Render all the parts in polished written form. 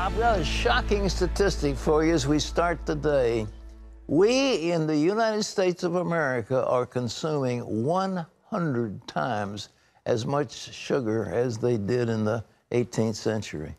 I've got a shocking statistic for you as we start the day. We in the United States of America are consuming 100 times as much sugar as they did in the 18th century.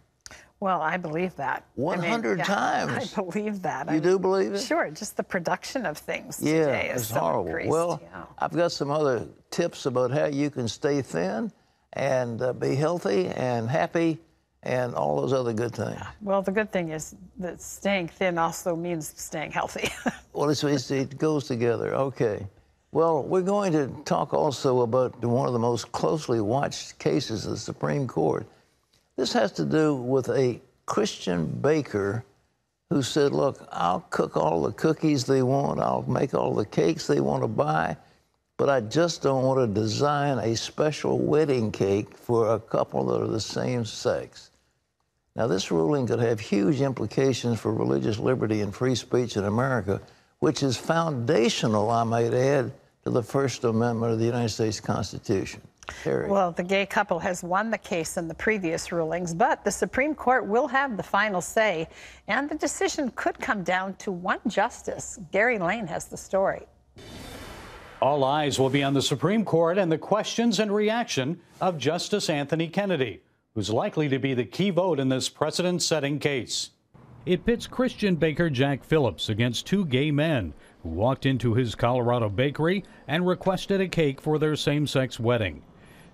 Well, I believe that. 100 times. I believe that. You do believe it? Sure, just the production of things today is it's so horrible. increased. Well, I've got some other tips about how you can stay thin and be healthy and happy and all those other good things. Well, the good thing is that staying thin also means staying healthy. Well, it goes together. Okay. Well, we're going to talk also about one of the most closely watched cases of the Supreme Court. This has to do with a Christian baker who said, look, I'll cook all the cookies they want, I'll make all the cakes they want to buy, but I just don't want to design a special wedding cake for a couple that are the same sex. Now, this ruling could have huge implications for religious liberty and free speech in America, which is foundational, I might add, to the First Amendment of the United States Constitution. Harry. Well, the gay couple has won the case in the previous rulings, but the Supreme Court will have the final say, and the decision could come down to one justice. Gary Lane has the story. All eyes will be on the Supreme Court and the questions and reaction of Justice Anthony Kennedy, who's likely to be the key vote in this precedent-setting case. It pits Christian baker Jack Phillips against two gay men who walked into his Colorado bakery and requested a cake for their same-sex wedding.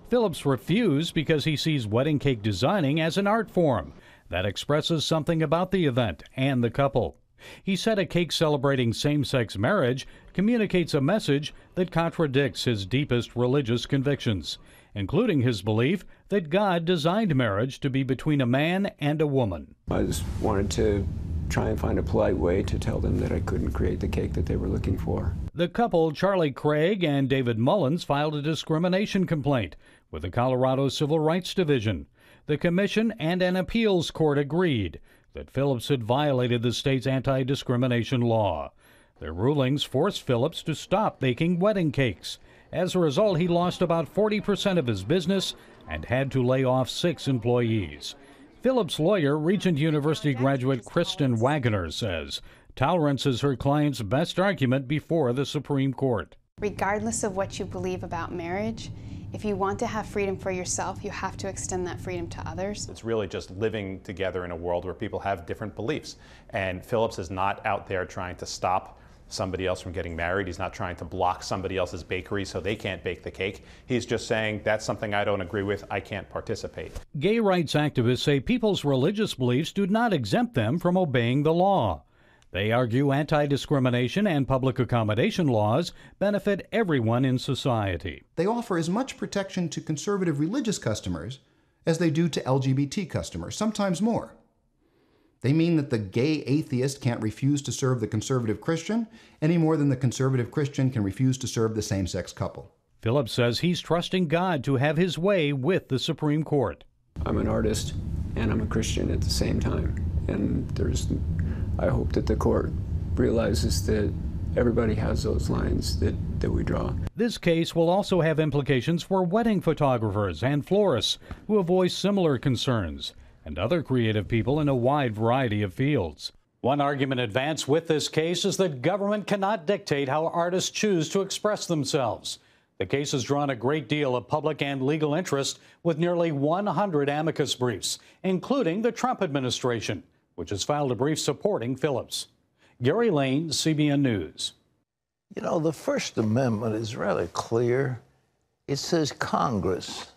Phillips refused because he sees wedding cake designing as an art form that expresses something about the event and the couple. He said a cake celebrating same-sex marriage communicates a message that contradicts his deepest religious convictions, including his belief that God designed marriage to be between a man and a woman. I just wanted to try and find a polite way to tell them that I couldn't create the cake that they were looking for. The couple, Charlie Craig and David Mullins, filed a discrimination complaint with the Colorado Civil Rights Division. The commission and an appeals court agreed that Phillips had violated the state's anti-discrimination law. Their rulings forced Phillips to stop baking wedding cakes. As a result, he lost about 40% of his business and had to lay off 6 employees. Phillips' lawyer, Regent University graduate Kristen Wagoner, says tolerance is her client's best argument before the Supreme Court. Regardless of what you believe about marriage, if you want to have freedom for yourself, you have to extend that freedom to others. It's really just living together in a world where people have different beliefs. And Phillips is not out there trying to stop somebody else from getting married. He's not trying to block somebody else's bakery so they can't bake the cake. He's just saying, that's something I don't agree with, I can't participate. Gay rights activists say people's religious beliefs do not exempt them from obeying the law. They argue anti-discrimination and public accommodation laws benefit everyone in society. They offer as much protection to conservative religious customers as they do to LGBT customers, sometimes more. They mean that the gay atheist can't refuse to serve the conservative Christian any more than the conservative Christian can refuse to serve the same-sex couple. Phillips says he's trusting God to have his way with the Supreme Court. I'm an artist and I'm a Christian at the same time. And I hope that the court realizes that everybody has those lines that we draw. This case will also have implications for wedding photographers and florists who have voiced similar concerns, and other creative people in a wide variety of fields. One argument advanced with this case is that government cannot dictate how artists choose to express themselves. The case has drawn a great deal of public and legal interest with nearly 100 amicus briefs, including the Trump administration, which has filed a brief supporting Phillips. Gary Lane, CBN News. You know, the First Amendment is rather clear. It says Congress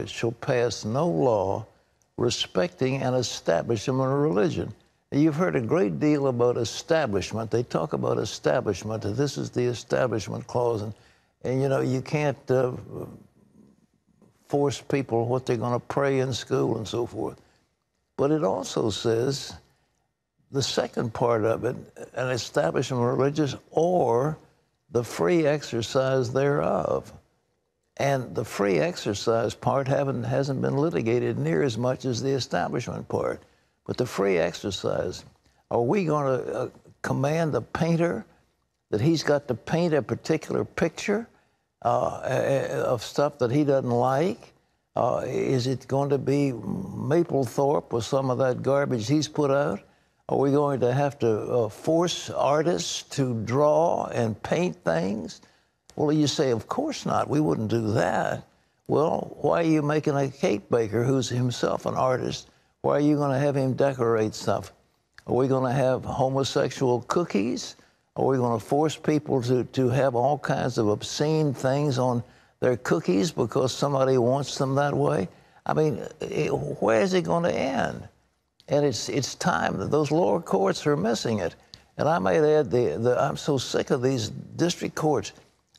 shall pass no law respecting an establishment or religion. You've heard a great deal about establishment. They talk about establishment. This is the establishment clause. And you know, you can't force people what they're going to pray in school and so forth. But it also says, the second part of it, an establishment religious or the free exercise thereof. And the free exercise part hasn't been litigated near as much as the establishment part. But the free exercise, are we going to command a painter that he's got to paint a particular picture of stuff that he doesn't like? Is it going to be Mapplethorpe with some of that garbage he's put out? Are we going to have to force artists to draw and paint things? Well, you say, of course not. We wouldn't do that. Well, why are you making a cake baker who's himself an artist? Why are you going to have him decorate stuff? Are we going to have homosexual cookies? Are we going to force people to have all kinds of obscene things on their cookies because somebody wants them that way? I mean, where is it going to end? And it's time that those lower courts are missing it. And I might add, I'm so sick of these district courts.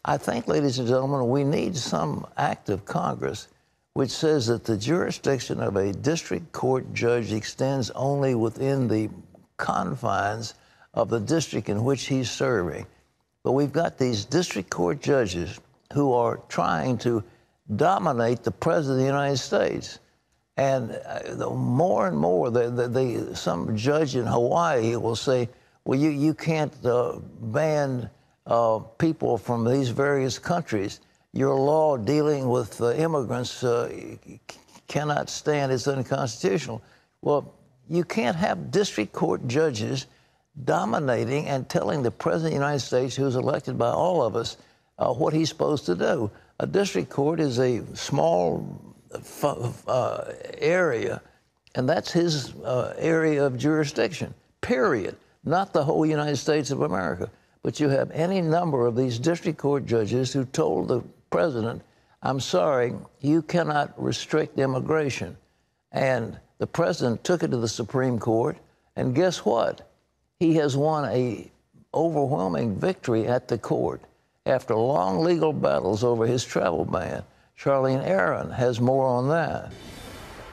I think, ladies and gentlemen, we need some act of Congress which says that the jurisdiction of a district court judge extends only within the confines of the district in which he's serving. But we've got these district court judges who are trying to dominate the President of the United States. And more and more, some judge in Hawaii will say, well, you can't ban people from these various countries. Your law dealing with immigrants cannot stand. It's unconstitutional. Well, you can't have district court judges dominating and telling the President of the United States, who's elected by all of us, what he's supposed to do. A district court is a small area, and that's his area of jurisdiction, period. Not the whole United States of America. But you have any number of these district court judges who told the president, I'm sorry, you cannot restrict immigration. And the president took it to the Supreme Court, and guess what? He has won an overwhelming victory at the court after long legal battles over his travel ban. Charlene Aaron has more on that.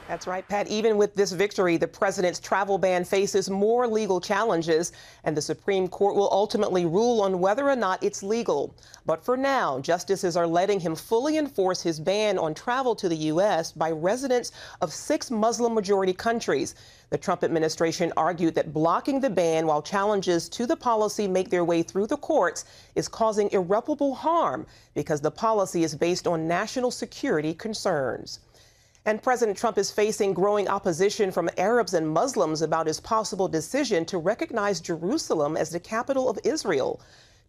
That's right, Pat. Even with this victory, the president's travel ban faces more legal challenges, and the Supreme Court will ultimately rule on whether or not it's legal. But for now, justices are letting him fully enforce his ban on travel to the U.S. by residents of 6 Muslim-majority countries. The Trump administration argued that blocking the ban while challenges to the policy make their way through the courts is causing irreparable harm because the policy is based on national security concerns. And President Trump is facing growing opposition from Arabs and Muslims about his possible decision to recognize Jerusalem as the capital of Israel.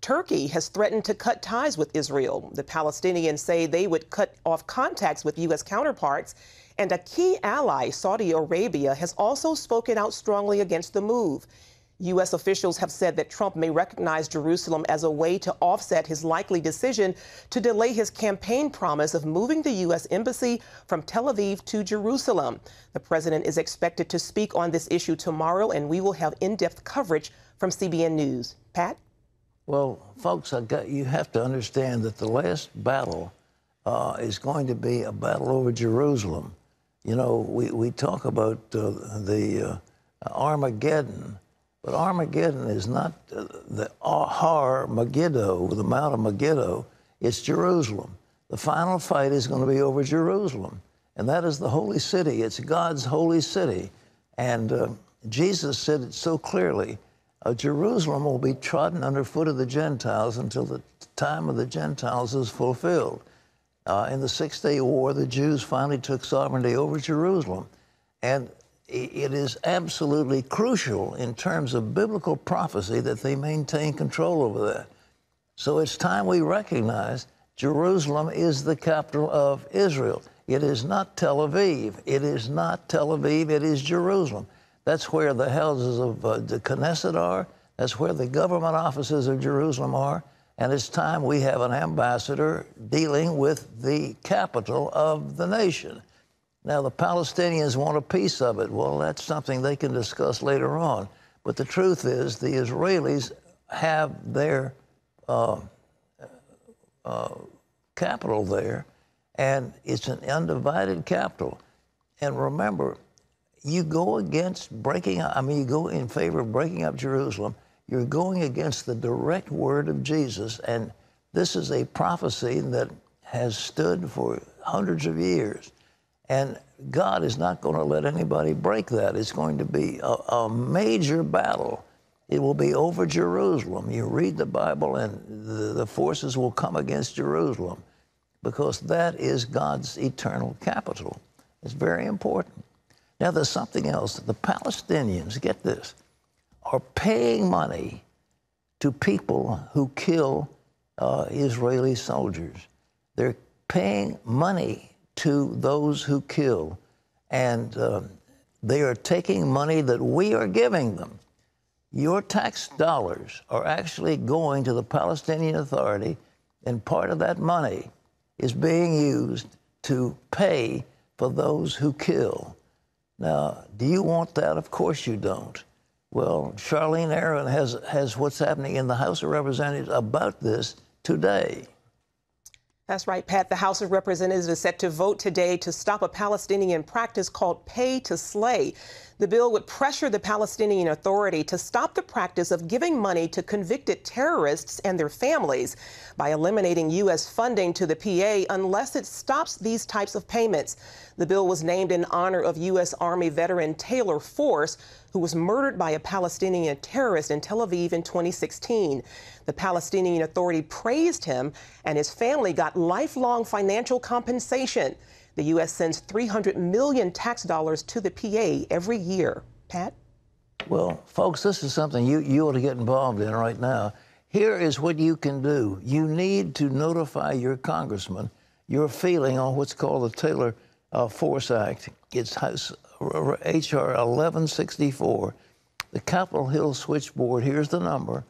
Turkey has threatened to cut ties with Israel. The Palestinians say they would cut off contacts with U.S. counterparts. And a key ally, Saudi Arabia, has also spoken out strongly against the move. U.S. officials have said that Trump may recognize Jerusalem as a way to offset his likely decision to delay his campaign promise of moving the U.S. embassy from Tel Aviv to Jerusalem. The president is expected to speak on this issue tomorrow, and we will have in-depth coverage from CBN News. Pat? Well, folks, you have to understand that the last battle is going to be a battle over Jerusalem. You know, we talk about the Armageddon. But Armageddon is not the Har Megiddo, the Mount of Megiddo. It's Jerusalem. The final fight is going to be over Jerusalem. And that is the holy city. It's God's holy city. And Jesus said it so clearly. Jerusalem will be trodden underfoot of the Gentiles until the time of the Gentiles is fulfilled. In the Six-Day War, the Jews finally took sovereignty over Jerusalem. And it is absolutely crucial in terms of biblical prophecy that they maintain control over that. So it's time we recognize Jerusalem is the capital of Israel. It is not Tel Aviv. It is not Tel Aviv. It is Jerusalem. That's where the houses of the Knesset are. That's where the government offices of Jerusalem are. And it's time we have an ambassador dealing with the capital of the nation. Now, the Palestinians want a piece of it. Well, that's something they can discuss later on. But the truth is the Israelis have their capital there, and it's an undivided capital. And remember, you go against breaking up, you go in favor of breaking up Jerusalem, you're going against the direct word of Jesus. And this is a prophecy that has stood for hundreds of years. And God is not going to let anybody break that. It's going to be a major battle. It will be over Jerusalem. You read the Bible, and the forces will come against Jerusalem. because that is God's eternal capital. It's very important. Now, there's something else. The Palestinians, get this, are paying money to people who kill Israeli soldiers. They're paying money to those who kill, and they are taking money that we are giving them. Your tax dollars are actually going to the Palestinian Authority, and part of that money is being used to pay for those who kill. Now, do you want that? Of course you don't. Well, Charlene Aaron has what's happening in the House of Representatives about this today. That's right, Pat. The House of Representatives is set to vote today to stop a Palestinian practice called pay to slay. The bill would pressure the Palestinian Authority to stop the practice of giving money to convicted terrorists and their families by eliminating U.S. funding to the PA unless it stops these types of payments. The bill was named in honor of U.S. Army veteran Taylor Force, who was murdered by a Palestinian terrorist in Tel Aviv in 2016. The Palestinian Authority praised him, and his family got lifelong financial compensation. The U.S. sends $300 million tax dollars to the PA every year. Pat? Well, folks, this is something you ought to get involved in right now. Here is what you can do. You need to notify your congressman your feeling on what's called the Taylor Force Act. It's House H.R. 1164. The Capitol Hill switchboard, here's the number,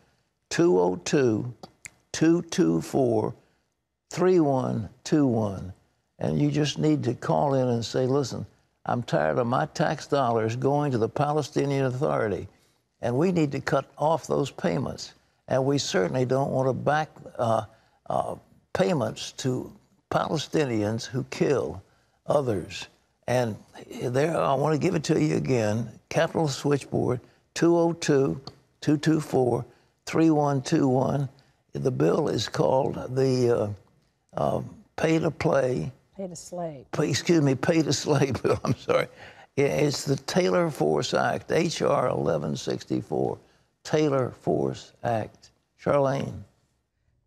202-224-3121. And you just need to call in and say, listen, I'm tired of my tax dollars going to the Palestinian Authority, and we need to cut off those payments. And we certainly don't want to back payments to Palestinians who kill others. And there, I want to give it to you again, Capitol Switchboard, 202-224-3121. The bill is called the Pay to Slay bill. I'm sorry. It's the Taylor Force Act, H.R. 1164, Taylor Force Act. Charlene.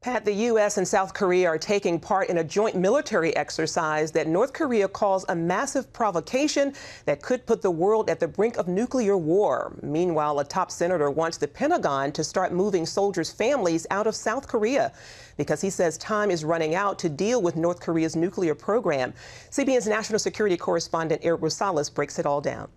Pat, the U.S. and South Korea are taking part in a joint military exercise that North Korea calls a massive provocation that could put the world at the brink of nuclear war. Meanwhile, a top senator wants the Pentagon to start moving soldiers' families out of South Korea because he says time is running out to deal with North Korea's nuclear program. CBN's national security correspondent Eric Rosales breaks it all down.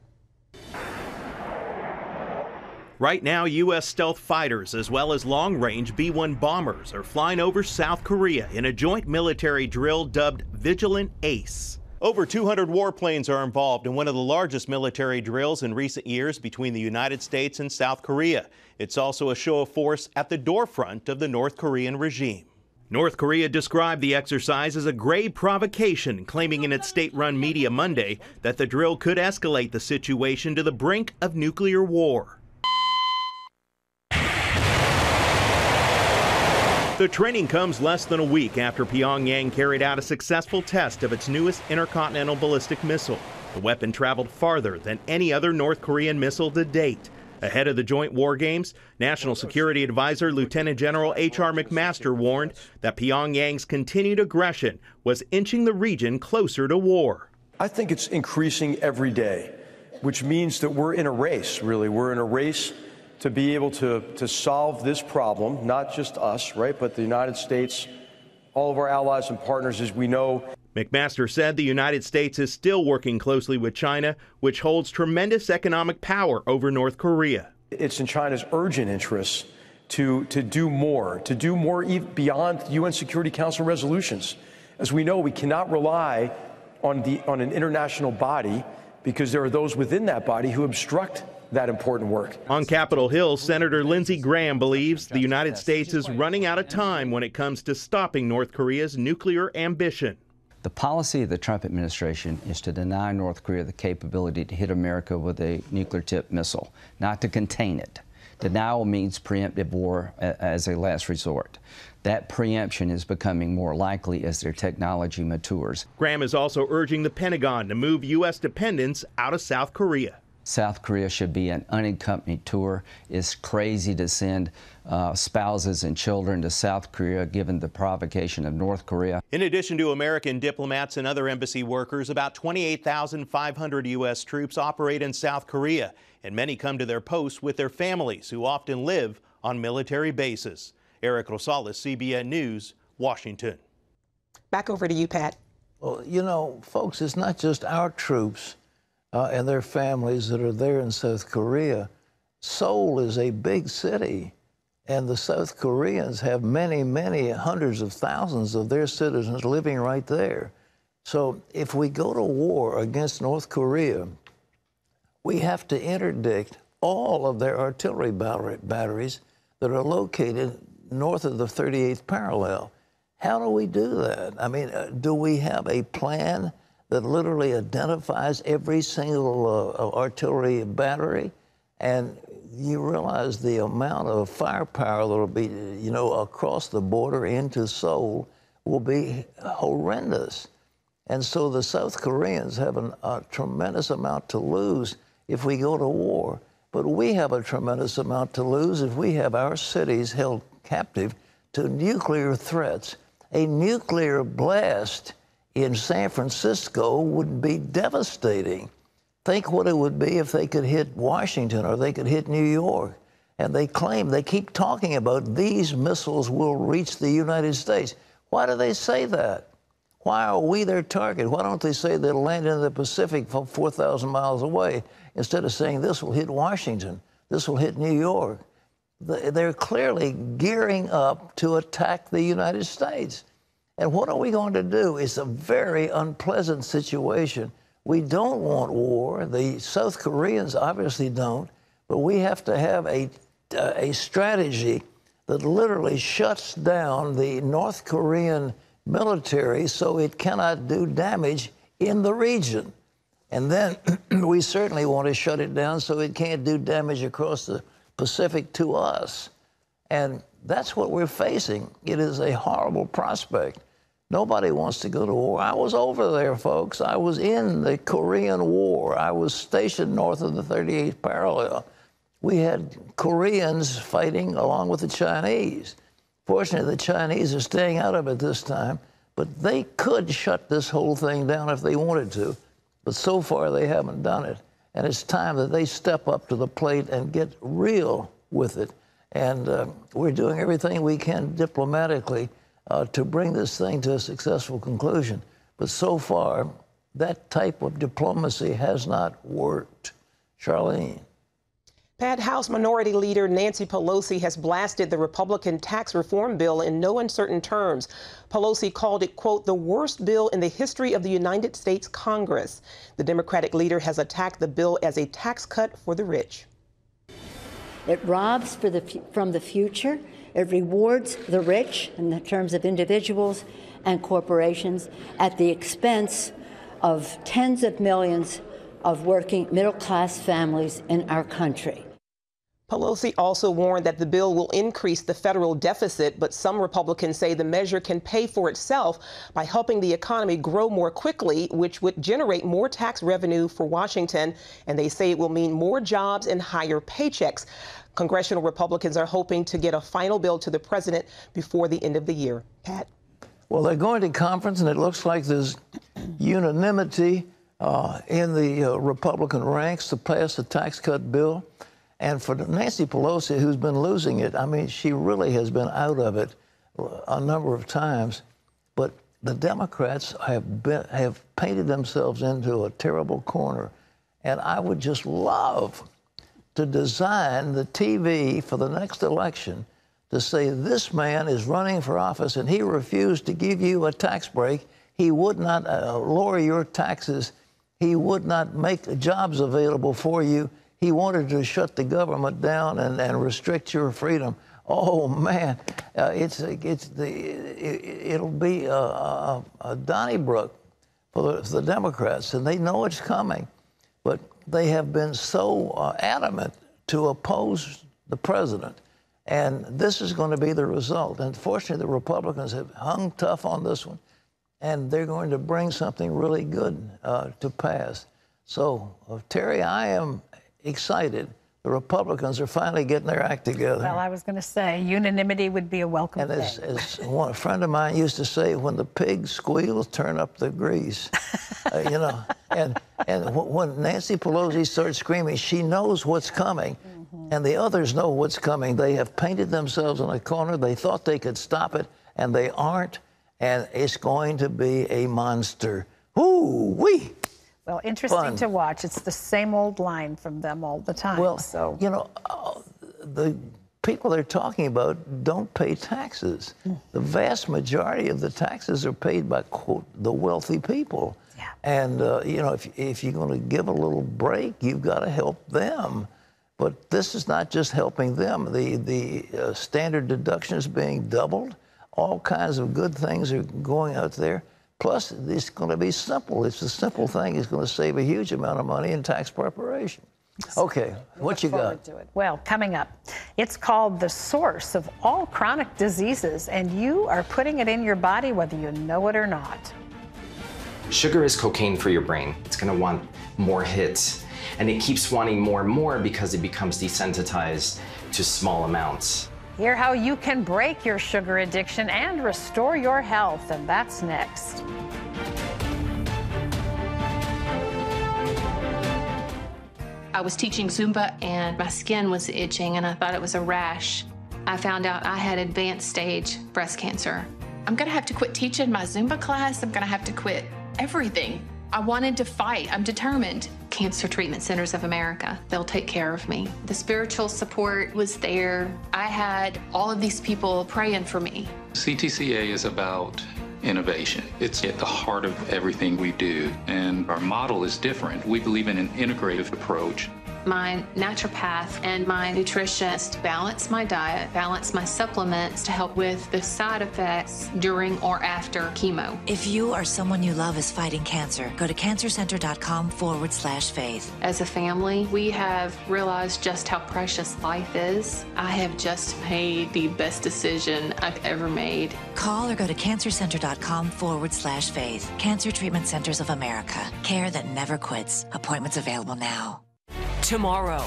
Right now, U.S. stealth fighters as well as long-range B-1 bombers are flying over South Korea in a joint military drill dubbed Vigilant Ace. Over 200 warplanes are involved in one of the largest military drills in recent years between the United States and South Korea. It's also a show of force at the doorfront of the North Korean regime. North Korea described the exercise as a grave provocation, claiming in its state-run media Monday that the drill could escalate the situation to the brink of nuclear war. The training comes less than a week after Pyongyang carried out a successful test of its newest intercontinental ballistic missile. The weapon traveled farther than any other North Korean missile to date. Ahead of the joint war games, National Security Advisor Lieutenant General H.R. McMaster warned that Pyongyang's continued aggression was inching the region closer to war. I think it's increasing every day, which means that we're in a race, really. We're in a race to be able to solve this problem, not just us, right, but the United States, all of our allies and partners, as we know. McMaster said the United States is still working closely with China, which holds tremendous economic power over North Korea. It's in China's urgent interests to do more beyond UN Security Council resolutions. As we know, we cannot rely on an international body because there are those within that body who obstruct that important work. On Capitol Hill, Senator Lindsey Graham believes the United States is running out of time when it comes to stopping North Korea's nuclear ambition. The policy of the Trump administration is to deny North Korea the capability to hit America with a nuclear-tipped missile, not to contain it. Denial means preemptive war as a last resort. That preemption is becoming more likely as their technology matures. Graham is also urging the Pentagon to move U.S. dependence out of South Korea. South Korea should be an unaccompanied tour. It's crazy to send spouses and children to South Korea given the provocation of North Korea. In addition to American diplomats and other embassy workers, about 28,500 U.S. troops operate in South Korea, and many come to their posts with their families who often live on military bases. Eric Rosales, CBN News, Washington. Back over to you, Pat. Well, you know, folks, it's not just our troops and their families that are there in South Korea. Seoul is a big city, and the South Koreans have many, many hundreds of thousands of their citizens living right there. So if we go to war against North Korea, we have to interdict all of their artillery batteries that are located north of the 38th parallel. How do we do that? I mean, do we have a plan that literally identifies every single artillery battery? And you realize the amount of firepower that will be, you know, across the border into Seoul will be horrendous. And so the South Koreans have a tremendous amount to lose if we go to war. But we have a tremendous amount to lose if we have our cities held captive to nuclear threats. A nuclear blast in San Francisco would be devastating. Think what it would be if they could hit Washington or they could hit New York. And they claim, they keep talking about these missiles will reach the United States. Why do they say that? Why are we their target? Why don't they say they'll land in the Pacific from 4,000 miles away instead of saying this will hit Washington, this will hit New York? They're clearly gearing up to attack the United States. And what are we going to do? It's a very unpleasant situation. We don't want war. The South Koreans obviously don't. But we have to have a strategy that literally shuts down the North Korean military so it cannot do damage in the region. And then we certainly want to shut it down so it can't do damage across the Pacific to us. And that's what we're facing. It is a horrible prospect. Nobody wants to go to war. I was over there, folks. I was in the Korean War. I was stationed north of the 38th parallel. We had Koreans fighting along with the Chinese. Fortunately, the Chinese are staying out of it this time, but they could shut this whole thing down if they wanted to. But so far, they haven't done it. And it's time that they step up to the plate and get real with it. And we're doing everything we can diplomatically to bring this thing to a successful conclusion. But so far, that type of diplomacy has not worked. Charlene. Pat, House Minority Leader Nancy Pelosi has blasted the Republican tax reform bill in no uncertain terms. Pelosi called it, quote, the worst bill in the history of the United States Congress. The Democratic leader has attacked the bill as a tax cut for the rich. It robs from the future. It rewards the rich in the terms of individuals and corporations at the expense of tens of millions of working middle-class families in our country. Pelosi also warned that the bill will increase the federal deficit, but some Republicans say the measure can pay for itself by helping the economy grow more quickly, which would generate more tax revenue for Washington. And they say it will mean more jobs and higher paychecks. Congressional Republicans are hoping to get a final bill to the president before the end of the year. Pat? Well, they're going to conference, and it looks like there's unanimity in the Republican ranks to pass the tax cut bill. And for Nancy Pelosi, who's been losing it, I mean, she really has been out of it a number of times. But the Democrats have painted themselves into a terrible corner. And I would just love to design the TV for the next election to say this man is running for office and he refused to give you a tax break. He would not lower your taxes. He would not make jobs available for you. He wanted to shut the government down and restrict your freedom. Oh man, it'll be a Donnybrook for the Democrats, and they know it's coming. But they have been so adamant to oppose the president, and this is going to be the result. And fortunately, the Republicans have hung tough on this one, and they're going to bring something really good to pass. So, Terry, I am excited. The Republicans are finally getting their act together. Well, I was going to say, unanimity would be a welcome And thing. as one friend of mine used to say, when the pig squeals, turn up the grease. You know, and when Nancy Pelosi starts screaming, she knows what's coming, and the others know what's coming. They have painted themselves in a corner. They thought they could stop it, and they aren't, and it's going to be a monster. Ooh-wee! Well, interesting to watch. It's the same old line from them all the time. Well, so you know, the people they're talking about don't pay taxes. The vast majority of the taxes are paid by, quote, the wealthy people. Yeah. And, you know, if you're going to give a little break, you've got to help them. But this is not just helping them. The standard deduction is being doubled. All kinds of good things are going out there. Plus, it's going to be simple. It's a simple thing. It's going to save a huge amount of money in tax preparation. Okay, what you got? Well, coming up, it's called the source of all chronic diseases, and you are putting it in your body whether you know it or not. Sugar is cocaine for your brain. It's going to want more hits, and it keeps wanting more and more because it becomes desensitized to small amounts. Hear how you can break your sugar addiction and restore your health, and that's next. I was teaching Zumba and my skin was itching and I thought it was a rash. I found out I had advanced stage breast cancer. I'm gonna have to quit teaching my Zumba class. I'm gonna have to quit everything. I wanted to fight. I'm determined. Cancer Treatment Centers of America, they'll take care of me. The spiritual support was there. I had all of these people praying for me. CTCA is about innovation. It's at the heart of everything we do, and our model is different. We believe in an integrative approach. My naturopath and my nutritionist balance my diet, balance my supplements to help with the side effects during or after chemo. If you or someone you love is fighting cancer, go to cancercenter.com/faith. As a family, we have realized just how precious life is. I have just made the best decision I've ever made. Call or go to cancercenter.com/faith. Cancer Treatment Centers of America. Care that never quits. Appointments available now. Tomorrow,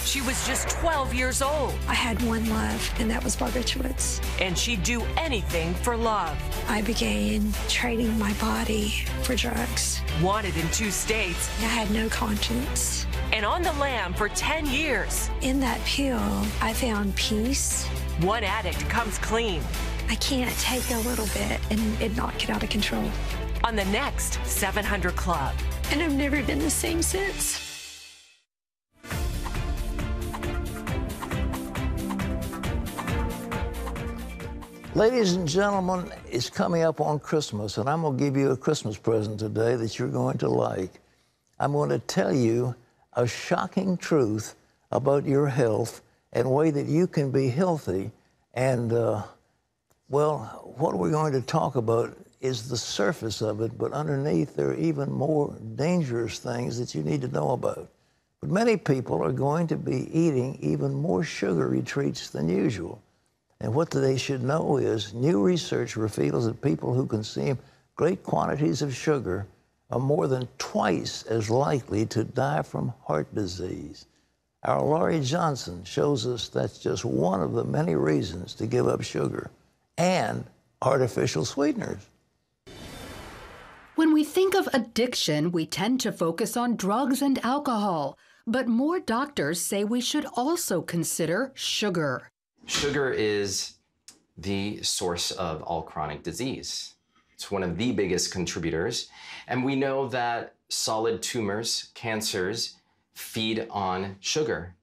she was just 12 years old. I had one love, and that was barbiturates. And she'd do anything for love. I began trading my body for drugs. Wanted in 2 states. I had no conscience. And on the lam for 10 years. In that pill, I found peace. One addict comes clean. I can't take a little bit and it not get out of control. On the next 700 Club. And I've never been the same since. Ladies and gentlemen, it's coming up on Christmas, and I'm going to give you a Christmas present today that you're going to like. I'm going to tell you a shocking truth about your health and a way that you can be healthy. And, well, what we're going to talk about is the surface of it, but underneath there are even more dangerous things that you need to know about. But many people are going to be eating even more sugary treats than usual. And what they should know is new research reveals that people who consume great quantities of sugar are more than twice as likely to die from heart disease. Our Laurie Johnson shows us that's just one of the many reasons to give up sugar and artificial sweeteners. When we think of addiction, we tend to focus on drugs and alcohol, but more doctors say we should also consider sugar. Sugar is the source of all chronic disease. It's one of the biggest contributors. And we know that solid tumors, cancers, feed on sugar.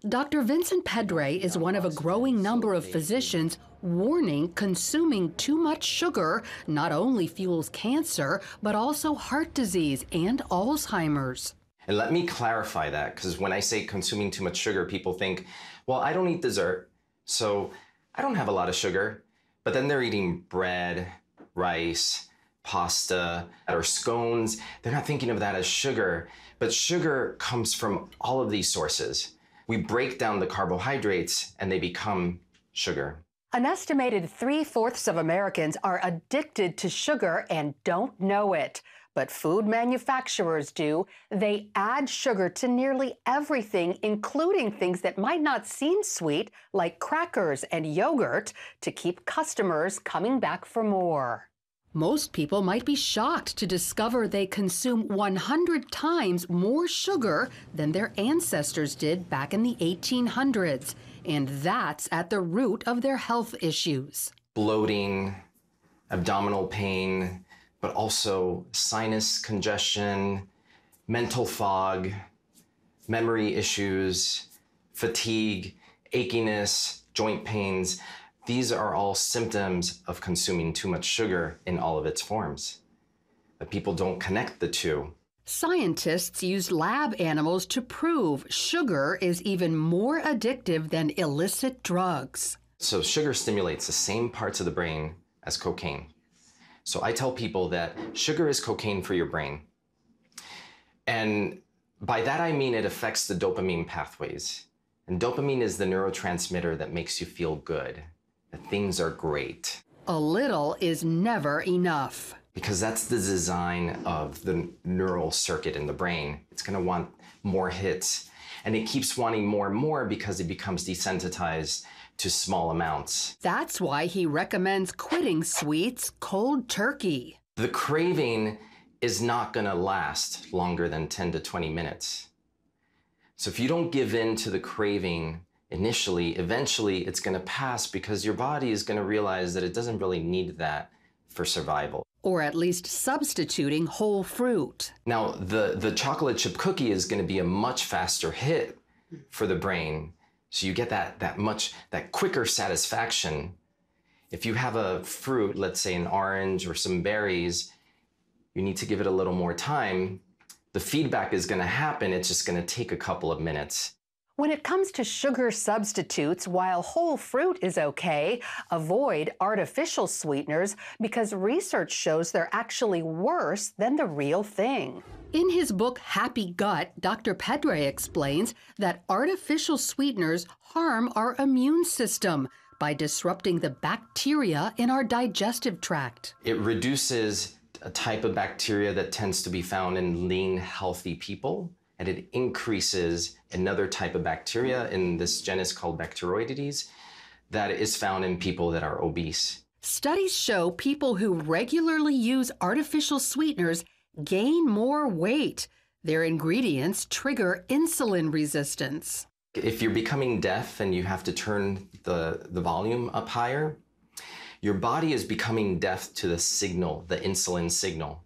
Dr. Vincent Pedre is one of a growing number of physicians warning consuming too much sugar not only fuels cancer, but also heart disease and Alzheimer's. And let me clarify that, because when I say consuming too much sugar, people think, well, I don't eat dessert, so I don't have a lot of sugar. But then they're eating bread, rice, pasta, or scones. They're not thinking of that as sugar. But sugar comes from all of these sources. We break down the carbohydrates and they become sugar. An estimated 3/4 of Americans are addicted to sugar and don't know it. but food manufacturers do. They add sugar to nearly everything, including things that might not seem sweet, like crackers and yogurt, to keep customers coming back for more. Most people might be shocked to discover they consume 100 times more sugar than their ancestors did back in the 1800s. And that's at the root of their health issues. Bloating, abdominal pain, but also sinus congestion, mental fog, memory issues, fatigue, achiness, joint pains. These are all symptoms of consuming too much sugar in all of its forms. But people don't connect the two. Scientists used lab animals to prove sugar is even more addictive than illicit drugs. So sugar stimulates the same parts of the brain as cocaine. So I tell people that sugar is cocaine for your brain. And by that I mean it affects the dopamine pathways. And dopamine is the neurotransmitter that makes you feel good, that things are great. A little is never enough. Because that's the design of the neural circuit in the brain. It's going to want more hits. And it keeps wanting more and more because it becomes desensitized to small amounts. That's why he recommends quitting sweets cold turkey. The craving is not going to last longer than 10 to 20 minutes. So if you don't give in to the craving initially, eventually it's going to pass because your body is going to realize that it doesn't really need that for survival. Or at least substituting whole fruit. Now, the chocolate chip cookie is going to be a much faster hit for the brain. So you get that quicker satisfaction. If you have a fruit, let's say an orange or some berries, you need to give it a little more time. The feedback is going to happen. It's just going to take a couple of minutes. When it comes to sugar substitutes, while whole fruit is okay, avoid artificial sweeteners because research shows they're actually worse than the real thing. In his book, Happy Gut, Dr. Pedre explains that artificial sweeteners harm our immune system by disrupting the bacteria in our digestive tract. It reduces a type of bacteria that tends to be found in lean, healthy people, and it increases another type of bacteria in this genus called Bacteroidetes that is found in people that are obese. Studies show people who regularly use artificial sweeteners gain more weight. Their ingredients trigger insulin resistance. If you're becoming deaf and you have to turn the volume up higher, your body is becoming deaf to the signal, the insulin signal.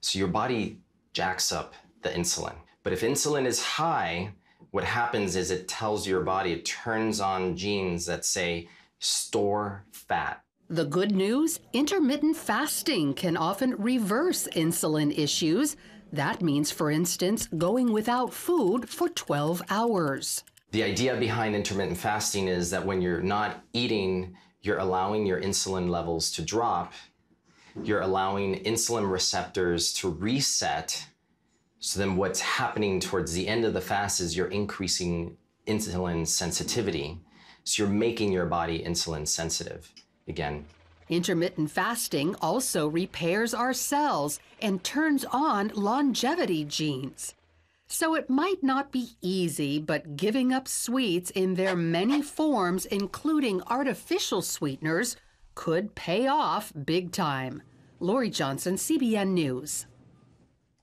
So your body jacks up the insulin. But if insulin is high, what happens is it tells your body, it turns on genes that say, store fat. The good news? Intermittent fasting can often reverse insulin issues. That means, for instance, going without food for 12 hours. The idea behind intermittent fasting is that when you're not eating, you're allowing your insulin levels to drop. You're allowing insulin receptors to reset. So then what's happening towards the end of the fast is you're increasing insulin sensitivity. So you're making your body insulin sensitive again. Intermittent fasting also repairs our cells and turns on longevity genes. So it might not be easy, but giving up sweets in their many forms, including artificial sweeteners, could pay off big time. Lori Johnson, CBN News.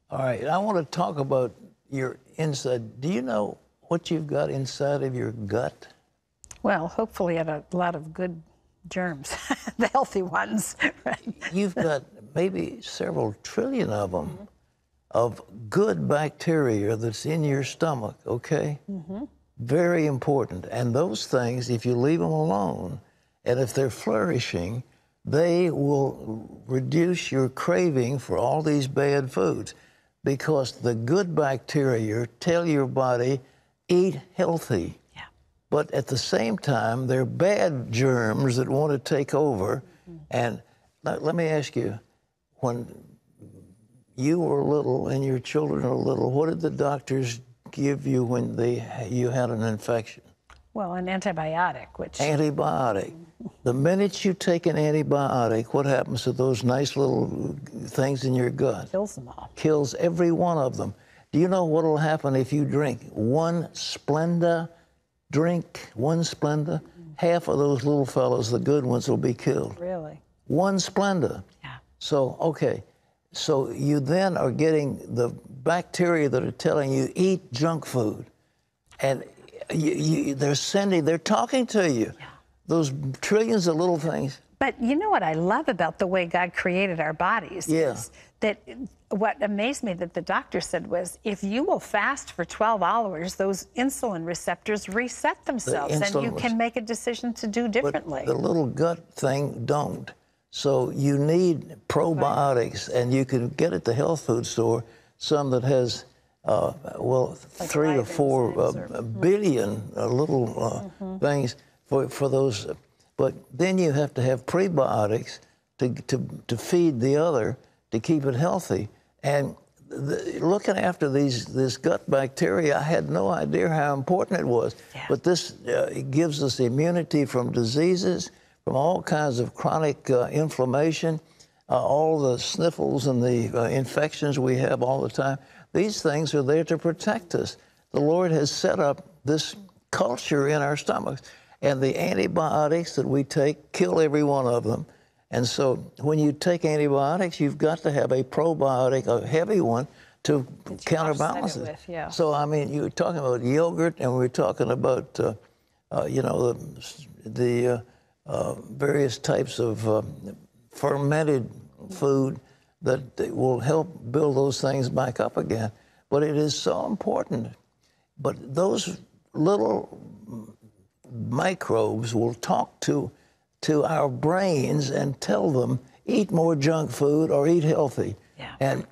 All right, I want to talk about your inside. Do you know what you've got inside of your gut? Well, hopefully a lot of good germs, the healthy ones. Right? You've got maybe several trillion of them, of good bacteria that's in your stomach, okay? Very important. And those things, if you leave them alone, and if they're flourishing, they will reduce your craving for all these bad foods. Because the good bacteria tell your body, eat healthy. Yeah. But at the same time, they're bad germs that want to take over. And let me ask you, when you were little and your children were little, what did the doctors give you when you had an infection? Well, an antibiotic, which... Antibiotic. The minute you take an antibiotic, what happens to those nice little things in your gut? Kills them all. Kills every one of them. Do you know what will happen if you drink one Splenda? Drink one Splenda? Half of those little fellows, the good ones, will be killed. Really? One Splenda. Yeah. So, okay. So you then are getting the bacteria that are telling you, eat junk food. And they're talking to you. Yeah. Those trillions of little things. But you know what I love about the way God created our bodies? Yeah. Is that what amazed me that the doctor said was, if you will fast for 12 hours, those insulin receptors reset themselves, and you can make a decision to do differently. But the little gut thing don't. So you need probiotics, and you can get at the health food store some that has, like 3 to 4 billion little things for those. But then you have to have prebiotics to feed the other to keep it healthy. And looking after this gut bacteria, I had no idea how important it was. Yeah. But this gives us immunity from diseases, from all kinds of chronic inflammation, all the sniffles and the infections we have all the time. These things are there to protect us. The Lord has set up this culture in our stomachs. And the antibiotics that we take kill every one of them. And so when you take antibiotics, you've got to have a probiotic, a heavy one, to counterbalance it. Yeah. So, I mean, you were talking about yogurt, and we were talking about, you know, the various types of fermented food that will help build those things back up again. But it is so important. But those little microbes will talk to our brains and tell them, eat more junk food or eat healthy. Yeah. And,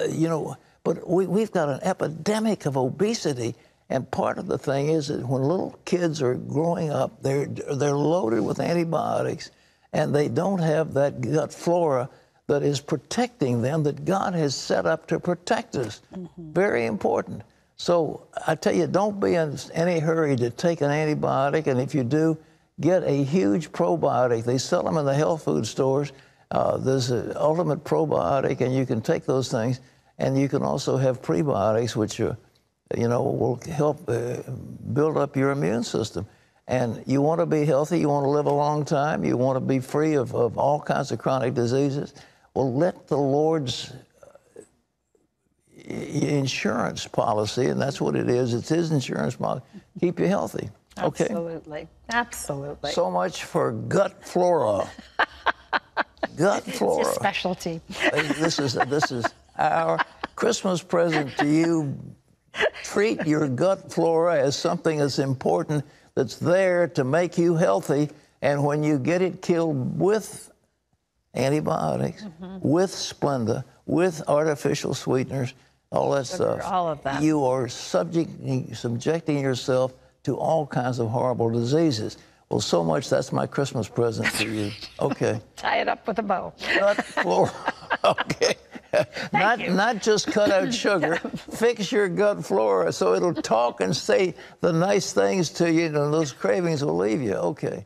you know, but we've got an epidemic of obesity. And part of the thing is that when little kids are growing up, they're loaded with antibiotics, and they don't have that gut flora that is protecting them, that God has set up to protect us. Very important. So I tell you, don't be in any hurry to take an antibiotic, and if you do, get a huge probiotic. They sell them in the health food stores. There's an ultimate probiotic, and you can take those things, and you can also have prebiotics, which you know, will help build up your immune system. And you want to be healthy, you want to live a long time, you want to be free of all kinds of chronic diseases. Well, let the Lord's insurance policy, and that's what it is, it's his insurance policy, keep you healthy. Okay? Absolutely. Absolutely. So much for gut flora. Gut flora. It's your specialty. This is our Christmas present to you. Treat your gut flora as something that's important, that's there to make you healthy, and when you get it killed with antibiotics, with Splenda, with artificial sweeteners, all that stuff, all of that, you are subjecting yourself to all kinds of horrible diseases. Well, so much, that's my Christmas present to you. Okay. Tie it up with a bow. Gut flora. Okay. Not just cut out sugar. Fix your gut flora so it'll talk and say the nice things to you, and those cravings will leave you. Okay.